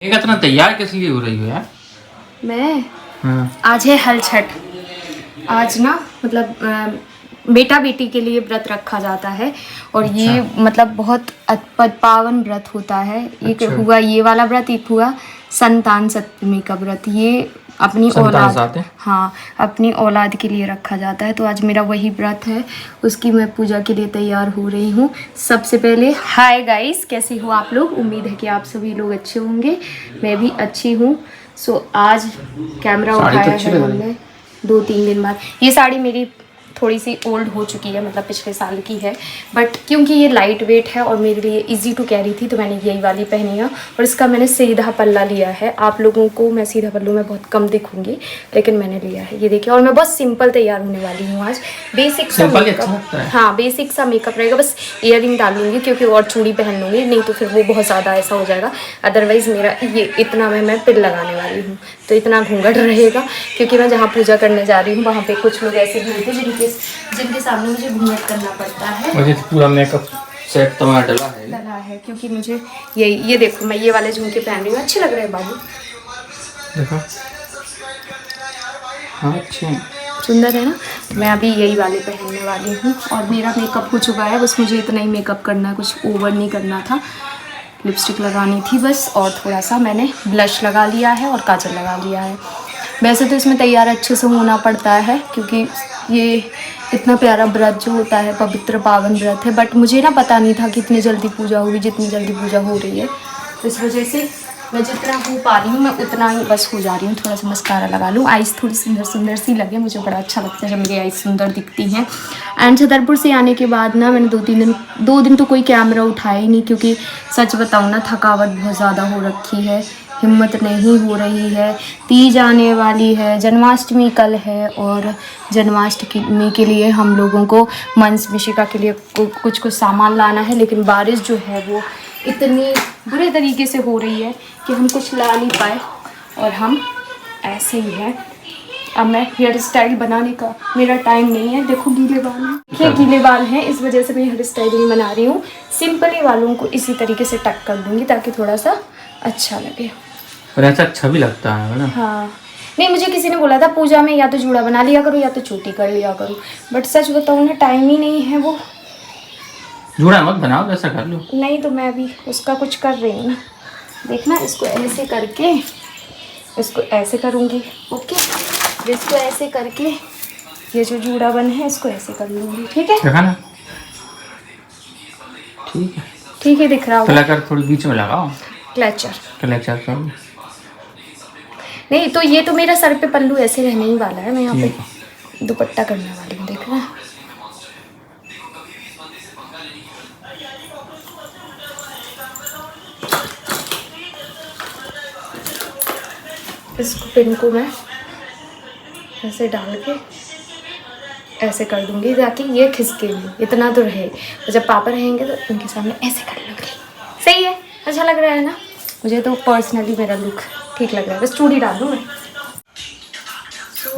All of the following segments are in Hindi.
एक इतना तैयार किस लिए हो रही हो यार? मैं आज है हल छठ। आज ना मतलब बेटा बेटी के लिए व्रत रखा जाता है और अच्छा। ये मतलब बहुत पावन व्रत होता है। एक अच्छा। हुआ ये वाला व्रत, एक हुआ संतान सप्तमी का व्रत। ये अपनी संतान औलाद, साथ है? हाँ, अपनी औलाद के लिए रखा जाता है। तो आज मेरा वही व्रत है, उसकी मैं पूजा के लिए तैयार हो रही हूँ। सबसे पहले हाय गाइस, कैसे हो आप लोग? उम्मीद है कि आप सभी लोग अच्छे होंगे, मैं भी अच्छी हूँ। सो आज कैमरा साड़ी तो उठाया अच्छी है लग रही है। हमने 2-3 दिन बाद। ये साड़ी मेरी थोड़ी सी ओल्ड हो चुकी है, मतलब पिछले साल की है, बट क्योंकि ये लाइट वेट है और मेरे लिए इजी टू कैरी थी तो मैंने यही वाली पहनी है। और इसका मैंने सीधा पल्ला लिया है। आप लोगों को मैं सीधा पल्लू में बहुत कम दिखूंगी, लेकिन मैंने लिया है, ये देखिए। और मैं बहुत सिंपल तैयार होने वाली हूँ आज। बेसिक सा सिंपल ही अच्छा मेकअप, लगता है। हाँ बेसिक सा मेकअप रहेगा। बस ईयरिंग डालूंगी क्योंकि और चूड़ी पहन लूँगी, नहीं तो फिर वो बहुत ज़्यादा ऐसा हो जाएगा। अदरवाइज़ मेरा ये इतना में मैं पिन लगाने वाली हूँ, तो इतना घूंघट रहेगा क्योंकि मैं जहाँ पूजा करने जा रही हूँ वहाँ पे कुछ लोग ऐसे भी होते हैं जिनके सामने मुझे घूंघट करना पड़ता है। मुझे तो पूरा मेकअप सेट तो मैं डला है। क्योंकि मुझे ये देखो, मैं ये वाले झुमके पहन रही हूँ, अच्छे लग रहे हैं बाबू, देखो। हाँ अच्छे हैं। सुंदर है ना? तो मैं अभी यही वाले पहनने वाली हूँ और मेरा मेकअप हो चुका है। बस मुझे इतना ही मेकअप करना है, कुछ ओवर नहीं करना था। लिपस्टिक लगानी थी बस, और थोड़ा सा मैंने ब्लश लगा लिया है और काजल लगा लिया है। वैसे तो इसमें तैयार अच्छे से होना पड़ता है क्योंकि ये इतना प्यारा व्रत जो होता है, पवित्र पावन व्रत है। बट मुझे ना पता नहीं था कि इतनी जल्दी पूजा होगी, जितनी जल्दी पूजा हो रही है। तो इस वजह से मैं जितना हो पा रही हूँ मैं उतना ही बस हो जा रही हूँ। थोड़ा सा मस्कारा लगा लूँ, आइज़ थोड़ी सुंदर सुंदर सी लगे। मुझे बड़ा अच्छा लगता है जब मेरी आइज़ सुंदर दिखती हैं। एंड छतरपुर से आने के बाद ना मैंने 2 दिन तो कोई कैमरा उठाया ही नहीं, क्योंकि सच बताऊँ ना थकावट बहुत ज़्यादा हो रखी है, हिम्मत नहीं हो रही है। तीज आने वाली है, जन्माष्टमी कल है और जन्माष्टमी के लिए हम लोगों को मंस मिशिका के लिए कुछ सामान लाना है। लेकिन बारिश जो है वो इतनी बुरे तरीके से हो रही है कि हम कुछ ला नहीं पाए और हम ऐसे ही हैं। अब मैं हेयर स्टाइल बनाने का मेरा टाइम नहीं है। देखो गीले बाल हैं, ये गीले बाल हैं, इस वजह से मैं हेयर स्टाइल नहीं बना रही हूँ। सिंपल ही बालों को इसी तरीके से टक कर दूँगी ताकि थोड़ा सा अच्छा लगे। और ऐसा अच्छा भी लगता है ना? हाँ, नहीं मुझे किसी ने बोला था पूजा में या तो जूड़ा बना लिया करो या तो चोटी कर लिया करो, बट सच बताऊँ ना टाइम ही नहीं है। वो जूड़ा मत बनाओ, वैसा कर लो। नहीं, तो मैं अभी उसका कुछ कर रही हूँ। देखना, इसको ऐसे करके इसको ऐसे करूँगी, ओके। इसको ऐसे करके ये जो जूड़ा बन है इसको ऐसे कर लूँगी, ठीक है? देखा ना? ठीक है। ठीक है, दिख रहा होगा। कलाकार थोड़ी बीच में लगाओ। क्लचर कलेक्टर कर। नहीं, तो ये तो मेरा सर पे पल्लू ऐसे रहने ही वाला है। मैं यहाँ ठीक है। पे दुपट्टा करने वाली हूँ, देख रहा है? इसको पिन को मैं ऐसे डाल के ऐसे कर दूंगी ताकि ये खिसके नहीं, इतना तो रहे। तो जब पापा रहेंगे तो उनके सामने ऐसे कर लूँगी। सही है, अच्छा लग रहा है ना? मुझे तो पर्सनली मेरा लुक ठीक लग रहा है। बस चूड़ी डाल दूँ मैं।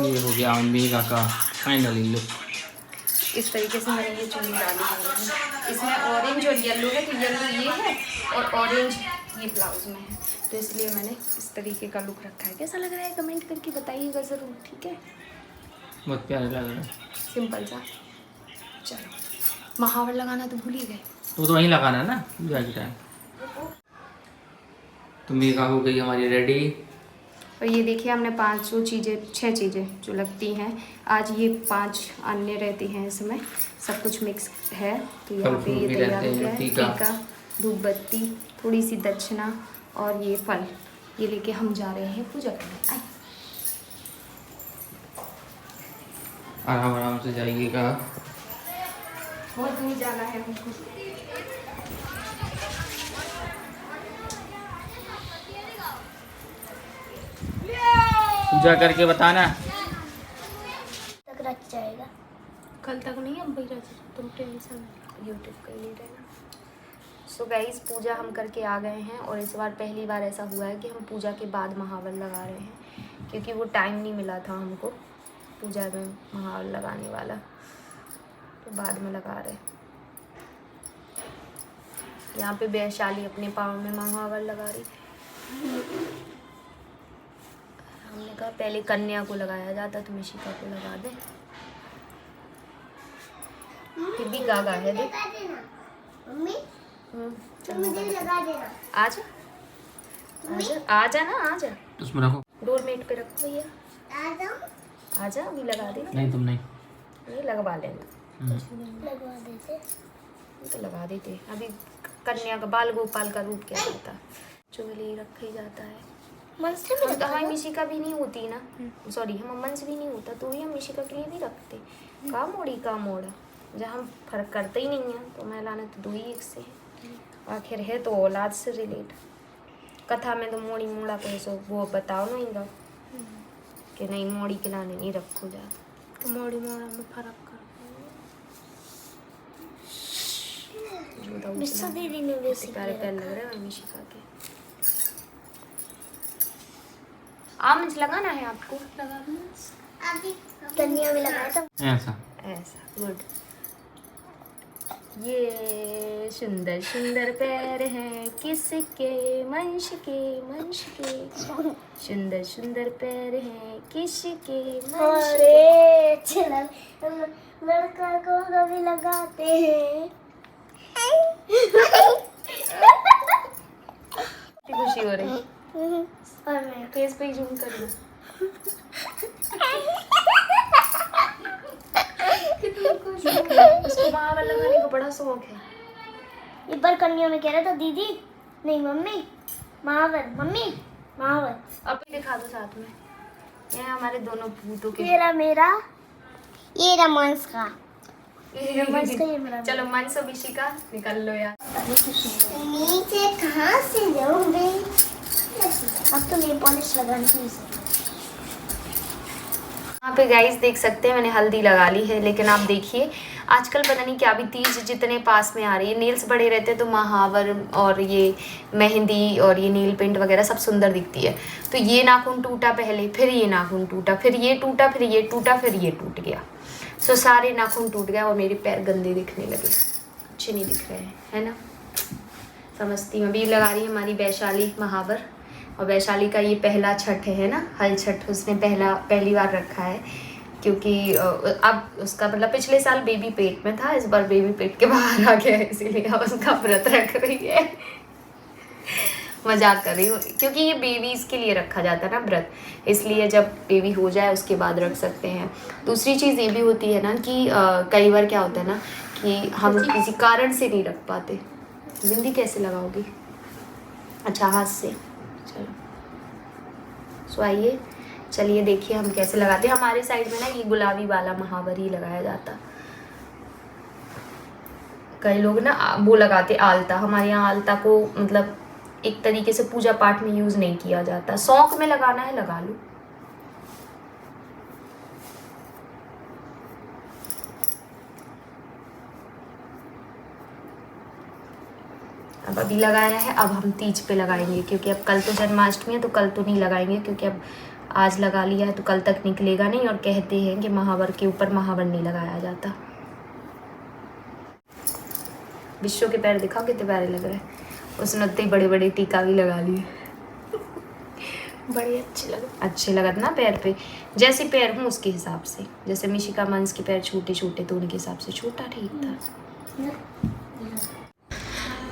ये हो गया मेगा का फाइनली लुक। इस तरीके से मैंने ये चूड़ी डाली है। इसमें ऑरेंज और येलो है, तो येलो ये है और ऑरेंज ये ब्लाउज में है, तो इसलिए मैंने इस तरीके का लुक रखा है। कैसा लग रहा है कमेंट करके बताइएगा ज़रूर, ठीक है? बहुत प्यारे लग रहा है। सिंपल सा। चलो, महावर लगाना तो भूल ही गए। तो वहीं लगाना है ना पूजा के टाइम। तो मेगा हो गई हमारी रेडी। और ये देखिए हमने 6 चीज़ें जो लगती हैं, आज ये 5 अन्य रहती हैं, इसमें सब कुछ मिक्स है। तो यहाँ पे ये तैयार हो गया है। टीका, धूप बत्ती, थोड़ी सी दक्षिणा और ये फल, ये लेके हम जा रहे हैं पूजा करने। आराम आराम से जाइएगा। बहुत दूर जाना है हमको। पूजा करके बताना। तक रच जाएगा, कल तक नहीं, अब भाई रच, तुम टेंशन यूट्यूब का ही नहीं रहना। सो गाइस, पूजा हम करके आ गए हैं और इस बार पहली बार ऐसा हुआ है कि हम पूजा के बाद महावर लगा रहे हैं, क्योंकि वो टाइम नहीं मिला था हमको पूजा में महावर लगाने वाला, तो बाद में लगा रहे। यहाँ पे वैशाली अपने पाँव में महावर लगा रही। हमने कहा पहले कन्या को लगाया जाता तो मिशिका को लगा दे। फिर भी गागा है देख। मम्मी चल मुझे लगा देना। आजा आजा आजा ना आजा। उसमें रखो। डोरमेट पे रखो भैया। आ जाओ। आजा अभी लगा दे। नहीं तुम नहीं। ये लगवा लेना। लगवा देते। तो लगा देते। अभी कन्या का बाल गोपाल का रूप क्या होता, चुगली रखा ही जाता है। मंस से भी तो हमारी मिशिका भी नहीं होती ना, सॉरी हम अम्मन से भी नहीं होता तो ही हम मिशिका के लिए भी रखते। का मोड़ी का मोड़ा, जहाँ हम फर्क करते ही नहीं है तो मैं लाना तो दो ही एक से है। आखिर है तो औलाद से रिलेट। कथा में तो मोड़ी मोड़ा को सो वो बताओ नहीं गा कि नहीं मोड़ी के लाने नहीं रखो जा, तो मोड़ी मोड़ा में फर्क कर। मिस्टर दीदी ने वैसे प्यारे पैर लग रहे हैं मिशिका के। आमच लगाना है आपको, लगा अभी कन्या में लगाया था। ऐसा ऐसा गुड। ये सुंदर सुंदर पैर हैं किसके, मंश के मंश के। सुंदर सुंदर पैर हैं किसके, मंश के। अरे चला लड़का को कभी लगाते हैं। खुशी हो रही और मैं फेस पे ही जूम कर लूं। उसको बाल लगाने का बड़ा शौक है। एक बार कन्या में कह रहा था दीदी नहीं मम्मी महावर, मम्मी महावर। अब भी दिखा दो साथ में। ये हमारे दोनों भूतों के। तेरा मेरा ये रमंस का, ये रमंस का, ये मेरा। चलो मन से मिशिका निकल लो यार। नीचे कहाँ से जाऊंगी? अब तो नेल पॉलिश लगानी है इसे। यहाँ पे गाइस देख सकते हैं मैंने हल्दी लगा ली है, लेकिन आप देखिए आजकल पता नहीं क्या भी तीज जितने पास में आ रही है, नेल्स बड़े रहते तो महावर और ये मेहंदी और ये नील पेंट वगैरह सब सुंदर दिखती है। तो ये नाखून टूटा पहले, फिर ये नाखून टूटा, फिर ये टूटा, फिर ये टूटा, फिर ये टूट गया। सो सारे नाखून टूट गए और मेरे पैर गंदे दिखने लगे, अच्छे नहीं दिख रहे हैं, है ना। समझती हूँ। अभी लगा रही है हमारी वैशाली महावर, और वैशाली का ये पहला छठ है ना, हल छठ उसने पहली बार रखा है, क्योंकि अब उसका मतलब पिछले साल बेबी पेट में था, इस बार बेबी पेट के बाहर आ गया है, इसीलिए अब उसका व्रत रख रही है। मजाक कर रही हूँ, क्योंकि ये बेबीज़ के लिए रखा जाता है ना व्रत, इसलिए जब बेबी हो जाए उसके बाद रख सकते हैं। दूसरी चीज़ ये भी होती है ना कि कई बार क्या होता है ना कि हम किसी कारण से नहीं रख पाते। बिंदी कैसे लगाओगी? अच्छा हाथ से। चलो सो आइए, चलिए देखिए हम कैसे लगाते हैं। हमारे साइड में ना ये गुलाबी वाला महावर ही लगाया जाता। कई लोग ना वो लगाते आलता, हमारे यहाँ आलता को मतलब एक तरीके से पूजा पाठ में यूज नहीं किया जाता। शौक में लगाना है लगा लो। अब अभी लगाया है, अब हम तीज पे लगाएंगे, क्योंकि अब कल तो जन्माष्टमी है तो कल तो नहीं लगाएंगे, क्योंकि अब आज लगा लिया है तो कल तक निकलेगा नहीं, और कहते हैं कि महावर के ऊपर महावर नहीं लगाया जाता। विश्व के पैर दिखाओ कितने प्यारे लग रहे हैं। उसने उतने बड़े बड़े टीका भी लगा लिए। बड़े अच्छे लगा ना पैर पे, जैसे पैर हूँ उसके हिसाब से। जैसे मिशिका मंस के पैर छोटे छोटे तो उनके हिसाब से छोटा ठीक था।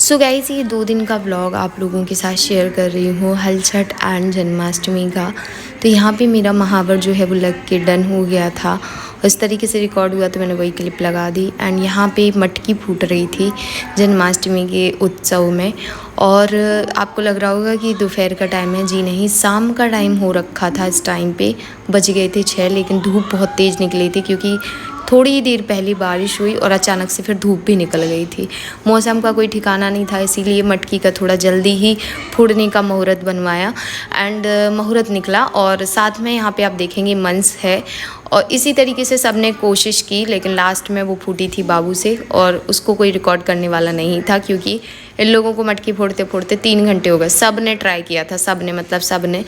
सो गाइस ये 2 दिन का व्लॉग आप लोगों के साथ शेयर कर रही हूँ, हल छठ एंड जन्माष्टमी का। तो यहाँ पे मेरा महावर जो है वो लग के डन हो गया था, उस तरीके से रिकॉर्ड हुआ तो मैंने वही क्लिप लगा दी। एंड यहाँ पे मटकी फूट रही थी जन्माष्टमी के उत्सव में, और आपको लग रहा होगा कि दोपहर का टाइम है, जी नहीं, शाम का टाइम हो रखा था। इस टाइम पे बज गए थे 6, लेकिन धूप बहुत तेज़ निकली थी, क्योंकि थोड़ी ही देर पहले बारिश हुई और अचानक से फिर धूप भी निकल गई थी। मौसम का कोई ठिकाना नहीं था, इसीलिए मटकी का थोड़ा जल्दी ही फोड़ने का मुहूर्त बनवाया एंड मुहूर्त निकला। और साथ में यहाँ पे आप देखेंगे मंस है, और इसी तरीके से सब ने कोशिश की, लेकिन लास्ट में वो फूटी थी बाबू से, और उसको कोई रिकॉर्ड करने वाला नहीं था, क्योंकि इन लोगों को मटकी फोड़ते फोड़ते 3 घंटे हो गए। सब ने ट्राई किया था, सब ने मतलब सब ने।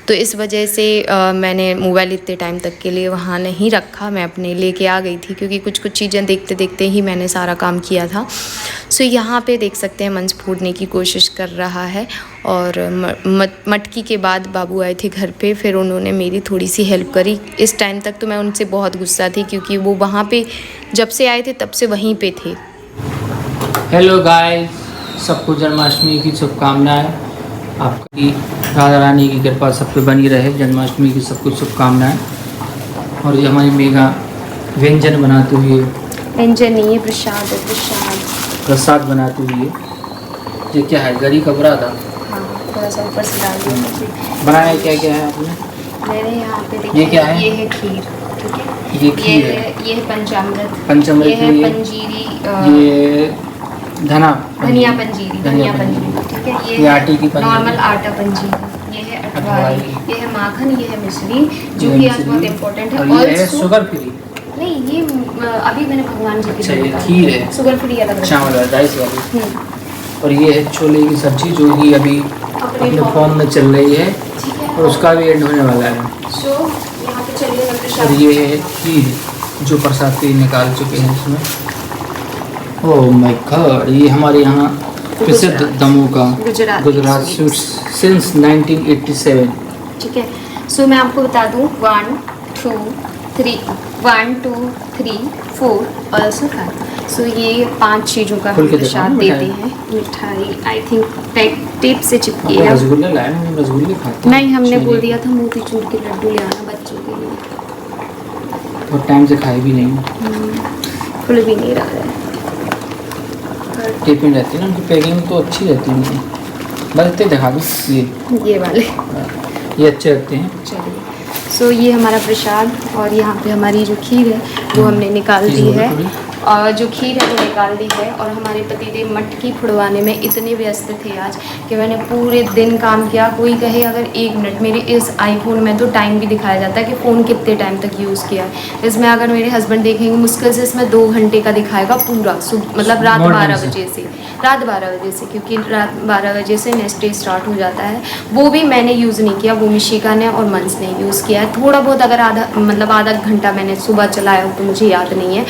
तो इस वजह से मैंने मोबाइल इतने टाइम तक के लिए वहाँ नहीं रखा, मैं अपने लेके आ गई थी, क्योंकि कुछ कुछ चीज़ें देखते देखते ही मैंने सारा काम किया था। सो यहाँ पे देख सकते हैं मंस फोड़ने की कोशिश कर रहा है, और मटकी के बाद बाबू आए थे घर पे, फिर उन्होंने मेरी थोड़ी सी हेल्प करी। इस टाइम तक तो मैं उनसे बहुत गुस्सा थी क्योंकि वो वहाँ पे जब से आए थे तब से वहीं पे थे। हेलो गाइस, सबको जन्माष्टमी की शुभकामनाएं। आपकी राधा रानी की कृपा सब पे बनी रहे। जन्माष्टमी की सबको शुभकामनाएं। और ये हमारी मेघा व्यंजन बनाते हुए, व्यंजन नहीं है, प्रसाद है, प्रसाद प्रसाद बनाते हुए। ये क्या है, गरी का बुरा था। हाँ, थोड़ा सा ऊपर से डाल दिया। बनाया क्या क्या है आपने? मैंने यहाँ पे देखिए, ये क्या है? ये है खीर, ठीक है। ये खीर है, ये है पंचामृत, पंचामृत ये है है, पंजीरी, ये धनिया पंजीरी, धनिया पंजीरी, ठीक है। ये आटे की पंजीरी, नॉर्मल आटा पंजीरी, ये है अठवारी, ये है माखन, ये है मिश्री, जो ये कि आज मिश्री, बहुत इम्पोर्टेंट है। और ये है Also- शुगर फ्री। नहीं, ये अभी मैंने भगवान जी की अच्छा, ये बताई। खीर है, शुगर फ्री अलग चावल वाला, राइस वाली। हम्म, और ये है छोले की सब्जी, जो कि अभी अपने फॉर्म में चल रही है ठीक है। और उसका भी एंड होने वाला है। सो यहाँ पे चलिए मैं और प्रसाद। ये है खीर, जो प्रसाद के निकाल चुके हैं इसमें। ओह माय गॉड, ये हमारे यहाँ प्रसिद्ध दमों का गुजरात स्वीट्स सिंस 1987। ठीक है। सो मैं आपको बता दूँ 1 2 3 1 2 3 4 ऑल्सो 5। सो ये 5 चीज़ों का खोल हम के देखो प्रसाद ना देते हैं। मिठाई आई थिंक टेप से चिपकी है। रसगुल्ले लाए, हम रसगुल्ले खाते हैं। नहीं, हमने चीनी। बोल दिया था मोतीचूर के लड्डू ले आना बच्चों के लिए। और टाइम से खाए भी नहीं, खुल भी नहीं रहा है। टिफिन रहती है ना उनकी, पैकिंग तो अच्छी रहती है। बस इतने दिखा दो, ये वाले ये अच्छे लगते हैं। चलिए। सो ये हमारा प्रसाद, और यहाँ पे हमारी जो खीर है वो हमने निकाल दी है, और जो खीर है वो निकाल दी है। और हमारे पतिदेव मटकी फुड़वाने में इतने व्यस्त थे आज कि मैंने पूरे दिन काम किया। कोई कहे अगर 1 मिनट, मेरे इस आईफोन में तो टाइम भी दिखाया जाता है कि फ़ोन कितने टाइम तक यूज़ किया है। इसमें अगर मेरे हस्बैंड देखेंगे, मुश्किल से इसमें 2 घंटे का दिखाएगा पूरा, मतलब रात 12 बजे से, रात 12 बजे से, क्योंकि रात 12 बजे से नेक्स्ट डे स्टार्ट हो जाता है। वो भी मैंने यूज़ नहीं किया, वो मिशिका ने और मंस ने यूज़ किया है। थोड़ा बहुत अगर आधा घंटा मैंने सुबह चलाया हो तो मुझे याद नहीं है।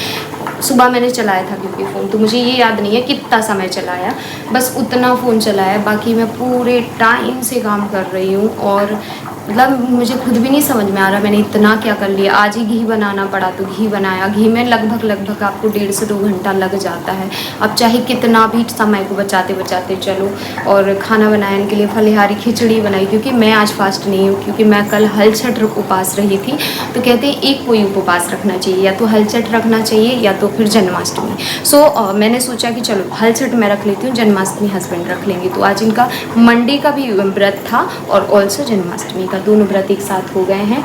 सुबह मैंने चलाया था क्योंकि फ़ोन, तो मुझे ये याद नहीं है कितना समय चलाया, बस उतना फ़ोन चलाया। बाकी मैं पूरे टाइम से काम कर रही हूँ, और मतलब मुझे खुद भी नहीं समझ में आ रहा मैंने इतना क्या कर लिया। आज ही घी बनाना पड़ा तो घी बनाया। घी में लगभग आपको 1.5 से 2 घंटा लग जाता है। अब चाहे कितना भी समय को बचाते बचाते चलो। और खाना बनाया इनके लिए, फलिहारी खिचड़ी बनाई, क्योंकि मैं आज फास्ट नहीं हूँ, क्योंकि मैं कल हलचट उपास रही थी। तो कहते हैं एक कोई उपवास रखना चाहिए, या तो हलचट रखना चाहिए या तो फिर जन्माष्टमी। सो मैंने सोचा कि चलो हलचट मैं रख लेती हूँ, जन्माष्टमी हस्बैंड रख लेंगे। तो आज इनका मंडे का भी व्रत था और ऑल्सो जन्माष्टमी का, दोनों व्रत एक साथ हो गए हैं।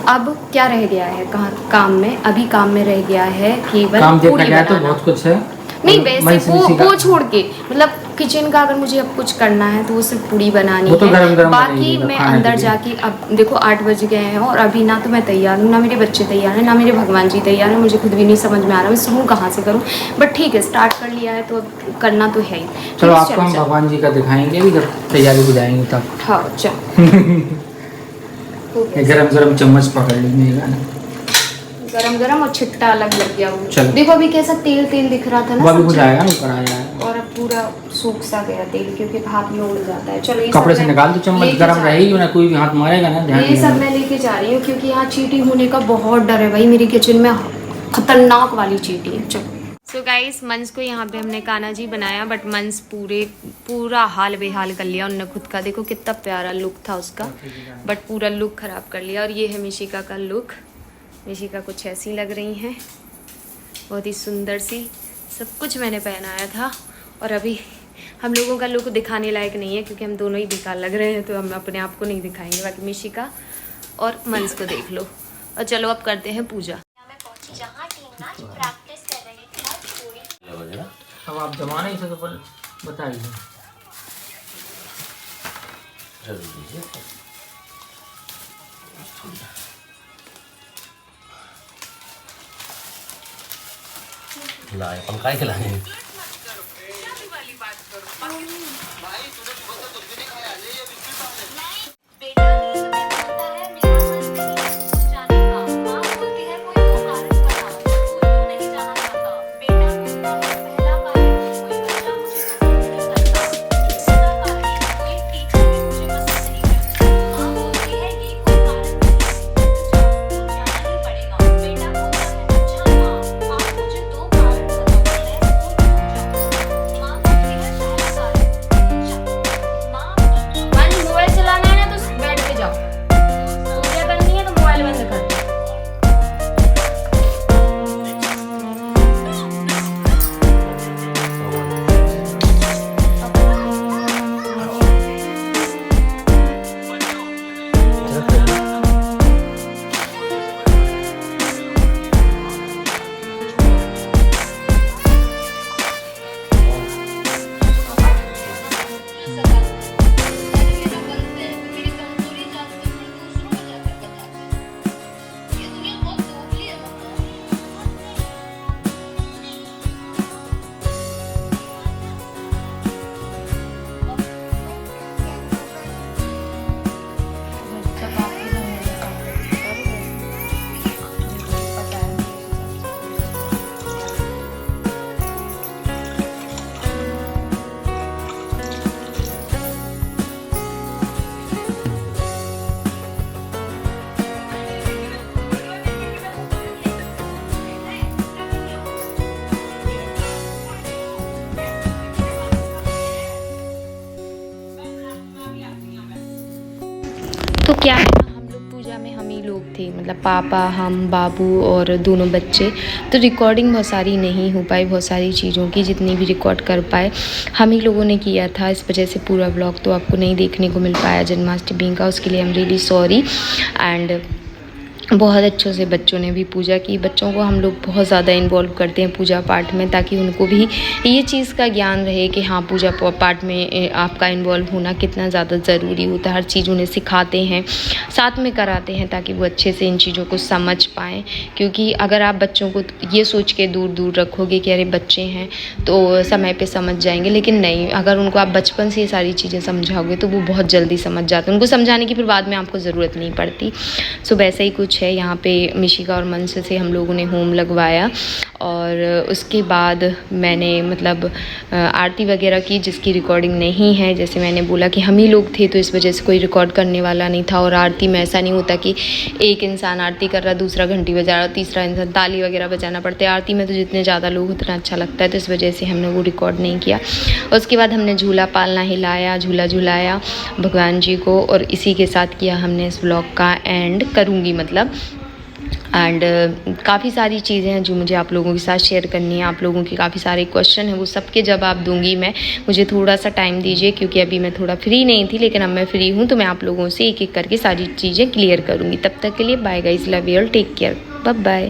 अब क्या रह गया है काम में? अभी काम में रह गया है केवल काम देखा पूरी जाए तो बनाना। बहुत कुछ है। नहीं, वैसे वो छोड़ के, मतलब किचन का अगर मुझे अब कुछ करना है तो वो सिर्फ पूड़ी बनानी वो तो है। गरम-गरम बाकी बनेगी मैं खाने अंदर के लिए। जाके, अब देखो 8 बज गए हैं और अभी ना तो मैं तैयार हूँ, ना मेरे बच्चे तैयार हैं, ना मेरे भगवान जी तैयार हैं। मुझे खुद भी नहीं समझ में आ रहा मैं शुरू कहाँ से करूँ, बट ठीक है, स्टार्ट कर लिया है तो अब करना तो है ही। चलो आपको हम भगवान जी का दिखाएंगे भी जब तैयारी हो जाएंगी तब। हाँ चल। गरम चम्मच पकड़ ली, गरम और छिट्टा अलग लग गया वो। चलो। देखो अभी कैसा तेल दिख रहा था ना, वो अभी हो सब्जी। जाएगा, ऊपर आ जाएगा। और अब पूरा सूख सा गया तेल, क्योंकि भाप में उड़ जाता है। चलो ये कपड़े सब से मैं निकाल दो, चम्मच लेके गरम जा रहेगी ना, कोई भी हाथ मारेगा ना, ध्यान ये सब देना। मैं लेके जा रही हूँ, क्योंकि यहाँ चींटी होने का बहुत डर है भाई, मेरी किचन में खतरनाक वाली चींटी है। चलो। सो गाइस, मंस को यहाँ पे हमने कान्हा जी बनाया, बट मंस पूरा हाल बेहाल कर लिया उनने खुद का। देखो कितना प्यारा लुक था उसका, बट पूरा लुक खराब कर लिया। और ये है मिशिका का लुक। मिशिका कुछ ऐसी लग रही हैं, बहुत ही सुंदर सी। सब कुछ मैंने पहनाया था, और अभी हम लोगों का लुक दिखाने लायक नहीं है, क्योंकि हम दोनों ही बेकार लग रहे हैं, तो हम अपने आप को नहीं दिखाएंगे। बाकी मिशिका और मंस को देख लो। और चलो अब करते हैं पूजा। अब आप जमाना ही तो बताइए। लाए पंखाई खिलाए। तो क्या है ना, हम लोग पूजा में हम ही लोग थे, मतलब पापा, हम, बाबू और दोनों बच्चे। तो रिकॉर्डिंग बहुत सारी नहीं हो पाई, बहुत सारी चीज़ों की जितनी भी रिकॉर्ड कर पाए हम ही लोगों ने किया था। इस वजह से पूरा व्लॉग तो आपको नहीं देखने को मिल पाया जन्माष्टमी का, उसके लिए I am really sorry. And बहुत अच्छों से बच्चों ने भी पूजा की। बच्चों को हम लोग बहुत ज़्यादा इन्वॉल्व करते हैं पूजा पाठ में, ताकि उनको भी ये चीज़ का ज्ञान रहे कि हाँ, पूजा पाठ में आपका इन्वॉल्व होना कितना ज़्यादा ज़रूरी होता है। हर चीज़ उन्हें सिखाते हैं, साथ में कराते हैं, ताकि वो अच्छे से इन चीज़ों को समझ पाएँ। क्योंकि अगर आप बच्चों को ये सोच के दूर दूर रखोगे कि अरे बच्चे हैं तो समय पर समझ जाएंगे, लेकिन नहीं, अगर उनको आप बचपन से ये सारी चीज़ें समझाओगे तो वो बहुत जल्दी समझ जाते हैं। उनको समझाने की फिर बाद में आपको ज़रूरत नहीं पड़ती। सो वैसा ही कुछ है यहाँ पे। मिशिका और मंस से हम लोगों ने होम लगवाया और उसके बाद मैंने मतलब आरती वगैरह की, जिसकी रिकॉर्डिंग नहीं है। जैसे मैंने बोला कि हम ही लोग थे तो इस वजह से कोई रिकॉर्ड करने वाला नहीं था। और आरती में ऐसा नहीं होता कि एक इंसान आरती कर रहा, दूसरा घंटी बजा रहा, तीसरा इंसान ताली वगैरह बजाना पड़ता है। आरती में तो जितने ज़्यादा लोग उतना अच्छा लगता है, तो इस वजह से हमने वो रिकॉर्ड नहीं किया। उसके बाद हमने झूला पालना हिलाया, झूला झुलाया भगवान जी को, और इसी के साथ किया हमने इस व्लॉग का एंड करूँगी मतलब। एंड काफ़ी सारी चीज़ें हैं जो मुझे आप लोगों के साथ शेयर करनी है। आप लोगों के काफ़ी सारे क्वेश्चन हैं, वो सबके जवाब दूंगी मैं। मुझे थोड़ा सा टाइम दीजिए, क्योंकि अभी मैं थोड़ा फ्री नहीं थी, लेकिन अब मैं फ्री हूँ तो मैं आप लोगों से एक एक करके सारी चीज़ें क्लियर करूँगी। तब तक के लिए bye guys, love you all, take care, bye bye.